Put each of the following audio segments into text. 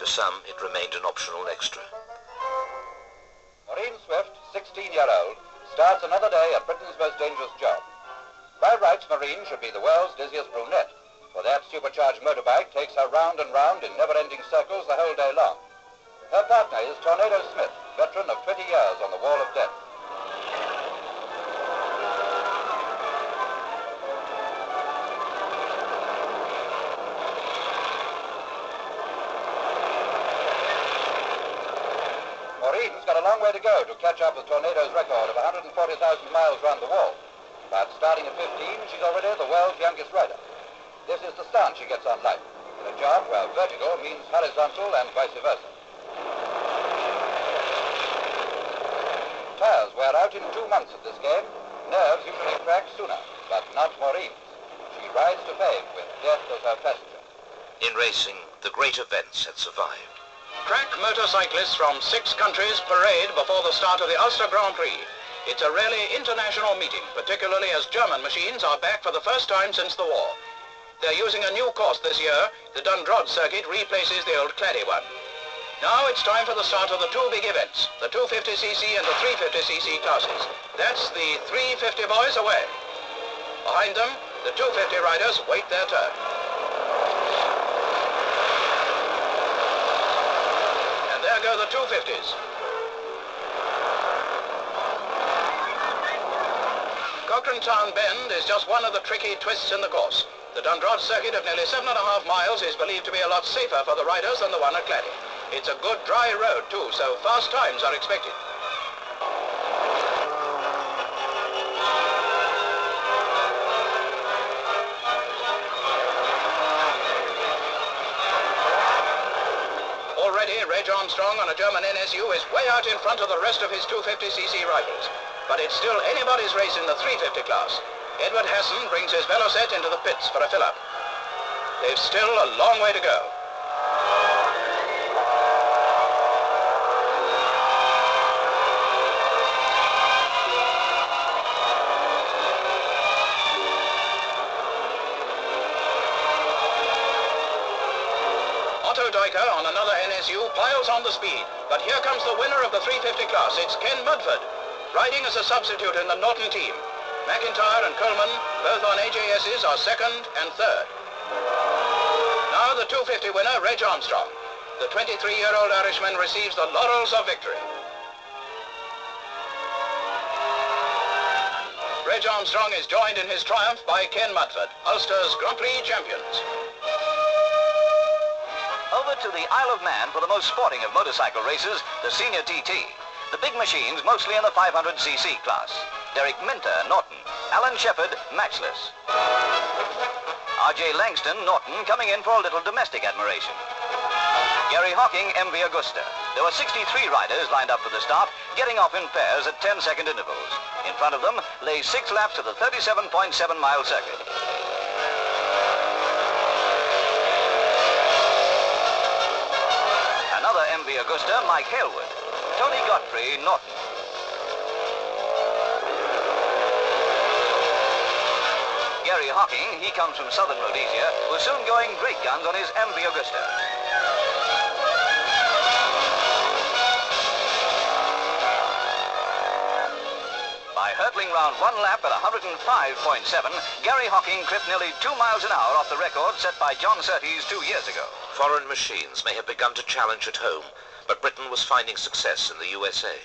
some, it remained an optional extra. Maureen Swift, 16-year-old, starts another day at Britain's most dangerous job. By rights, Maureen should be the world's dizziest brunette, for that supercharged motorbike takes her round and round in never-ending circles the whole day long. Her partner is Tornado Smith, veteran of 20 years on the wall of death. Maureen's got a long way to go to catch up with Tornado's record of 140,000 miles round the wall. But starting at 15, she's already the world's youngest rider. This is the stance she gets on life, in a job where vertical means horizontal and vice versa. Tires wear out in 2 months at this game. Nerves usually crack sooner, but not Maureen's. She rides to fame with death as her passenger. In racing, the great events had survived. Crack motorcyclists from 6 countries parade before the start of the Ulster Grand Prix. It's a really international meeting, particularly as German machines are back for the first time since the war. They're using a new course this year. The Dundrod circuit replaces the old Claddagh one. Now it's time for the start of the 2 big events, the 250cc and the 350cc classes. That's the 350 boys away. Behind them, the 250 riders wait their turn. And there go the 250s. Cochrane Town Bend is just one of the tricky twists in the course. The Dundrod circuit of nearly 7.5 miles is believed to be a lot safer for the riders than the one at Claddagh. It's a good dry road too, so fast times are expected. Already, Reg Armstrong on a German NSU is way out in front of the rest of his 250cc rivals. But it's still anybody's race in the 350 class. Edward Hassan brings his Velocette into the pits for a fill-up. They've still a long way to go. Otto Dyker on another NSU piles on the speed. But here comes the winner of the 350 class. It's Ken Mudford, riding as a substitute in the Norton team. McIntyre and Coleman, both on AJSs, are second and third. Now the 250 winner, Reg Armstrong. The 23-year-old Irishman receives the laurels of victory. Reg Armstrong is joined in his triumph by Ken Mudford, Ulster's Grand Prix champions. Over to the Isle of Man for the most sporting of motorcycle races, the Senior TT. The big machines, mostly in the 500cc class. Derek Minter, Norton. Alan Shepard, Matchless. R.J. Langston, Norton, coming in for a little domestic admiration. Gary Hocking, MV Augusta. There were 63 riders lined up for the start, getting off in pairs at 10-second intervals. In front of them lay 6 laps of the 37.7-mile circuit. Another MV Augusta, Mike Halewood. Tony Godfrey, Norton. Gary Hocking, he comes from Southern Rhodesia, was soon going great guns on his MV Augusta. By hurtling round 1 lap at 105.7, Gary Hocking tripped nearly 2 miles an hour off the record set by John Surtees 2 years ago. Foreign machines may have begun to challenge at home, but Britain was finding success in the USA.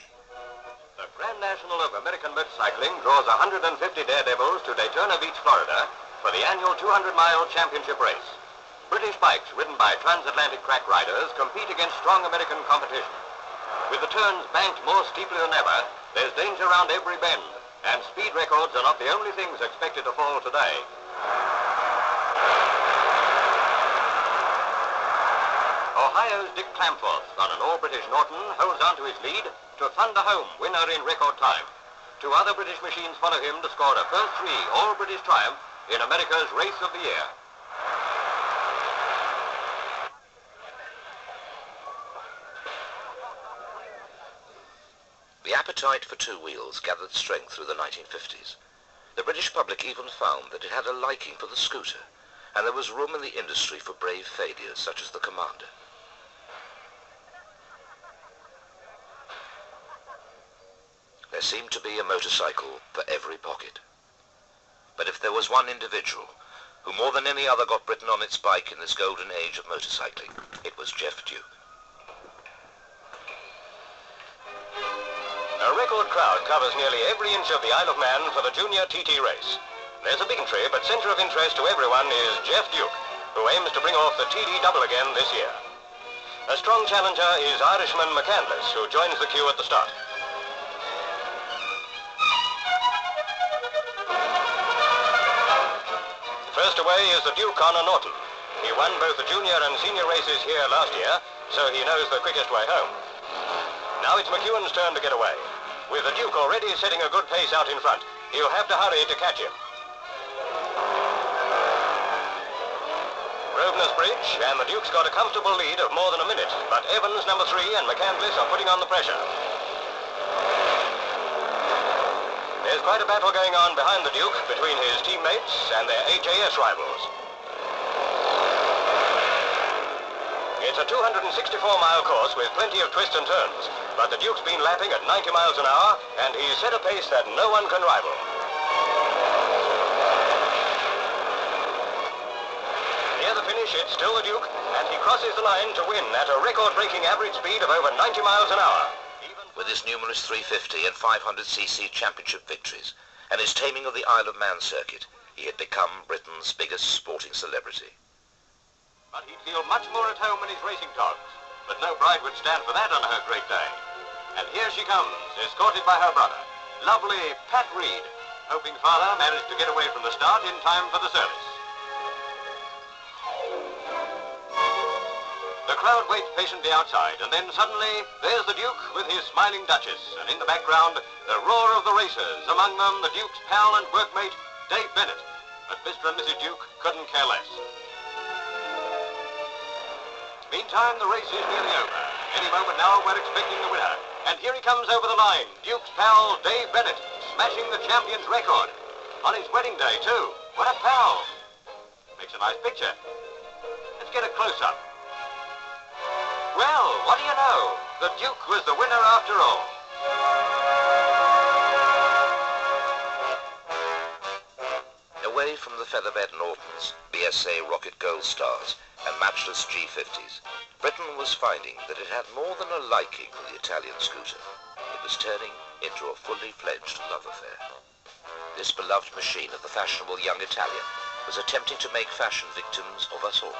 The Grand National of American Motorcycling draws 150 daredevils to Daytona Beach, Florida, for the annual 200-mile championship race. British bikes ridden by transatlantic crack riders compete against strong American competition. With the turns banked more steeply than ever, there's danger around every bend, and speed records are not the only things expected to fall today. Ohio's Dick Clamforth on an all-British Norton holds on to his lead to thunder home winner in record time. 2 other British machines follow him to score a first-3 all-British triumph in America's Race of the Year. The appetite for 2 wheels gathered strength through the 1950s. The British public even found that it had a liking for the scooter, and there was room in the industry for brave failures such as the Commander. seemed to be a motorcycle for every pocket. But if there was one individual who more than any other got Britain on its bike in this golden age of motorcycling, it was Jeff Duke. A record crowd covers nearly every inch of the Isle of Man for the Junior TT race. There's a big entry, but centre of interest to everyone is Jeff Duke, who aims to bring off the TD double again this year. A strong challenger is Irishman McCandless, who joins the queue at the start. First away is the Duke Connor Norton. He won both the junior and senior races here last year, so he knows the quickest way home. Now it's McEwen's turn to get away. With the Duke already setting a good pace out in front, he'll have to hurry to catch him. Grosvenor Bridge, and the Duke's got a comfortable lead of more than a minute, but Evans, number 3, and McCandless are putting on the pressure. There's quite a battle going on behind the Duke between his teammates and their HAS rivals. It's a 264-mile course with plenty of twists and turns, but the Duke's been lapping at 90 miles an hour, and he's set a pace that no one can rival. Near the finish, it's still the Duke, and he crosses the line to win at a record-breaking average speed of over 90 miles an hour. With his numerous 350 and 500cc championship victories, and his taming of the Isle of Man circuit, he had become Britain's biggest sporting celebrity. But he'd feel much more at home in his racing togs. But no bride would stand for that on her great day. And here she comes, escorted by her brother, lovely Pat Reed, hoping father managed to get away from the start in time for the service. The crowd waits patiently outside, and then suddenly there's the Duke with his smiling Duchess, and in the background, the roar of the racers, among them the Duke's pal and workmate, Dave Bennett. But Mr. and Mrs. Duke couldn't care less. Meantime, the race is nearly over. Any moment now, we're expecting the winner. And here he comes over the line, Duke's pal, Dave Bennett, smashing the champion's record. On his wedding day, too. What a pal. Makes a nice picture. Let's get a close-up. Well, what do you know? The Duke was the winner after all. Away from the featherbed Nortons, BSA Rocket Gold Stars, and matchless G50s, Britain was finding that it had more than a liking for the Italian scooter. It was turning into a fully fledged love affair. This beloved machine of the fashionable young Italian was attempting to make fashion victims of us all.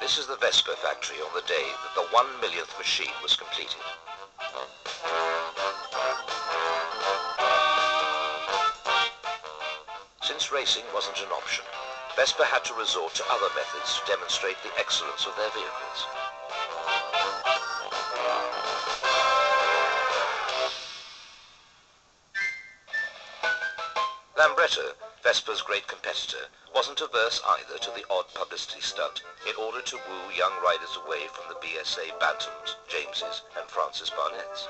This is the Vespa factory on the day that the 1 millionth machine was completed. Since racing wasn't an option, Vespa had to resort to other methods to demonstrate the excellence of their vehicles. Lambretta, Vespa's great competitor, wasn't averse either to the odd publicity stunt in order to woo young riders away from the BSA Bantams, Jameses, and Francis Barnetts.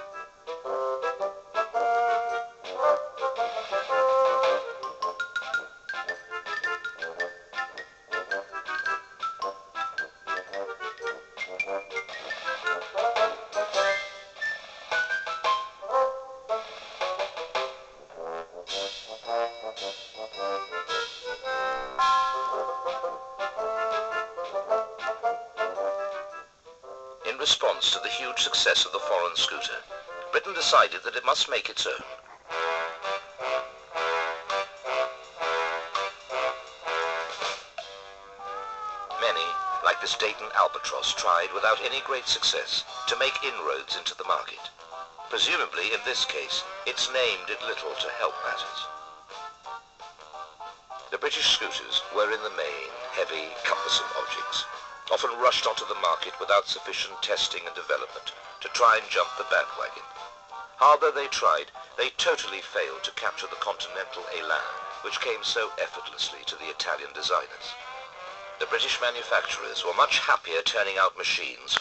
In response to the huge success of the foreign scooter, Britain decided that it must make its own. Many, like this Dayton Albatross, tried without any great success to make inroads into the market. Presumably, in this case, its name did little to help matters. The British scooters were in the main heavy, cumbersome objects, often rushed onto the market without sufficient testing and development to try and jump the bandwagon. Hard though they tried, they totally failed to capture the continental élan which came so effortlessly to the Italian designers. The British manufacturers were much happier turning out machines for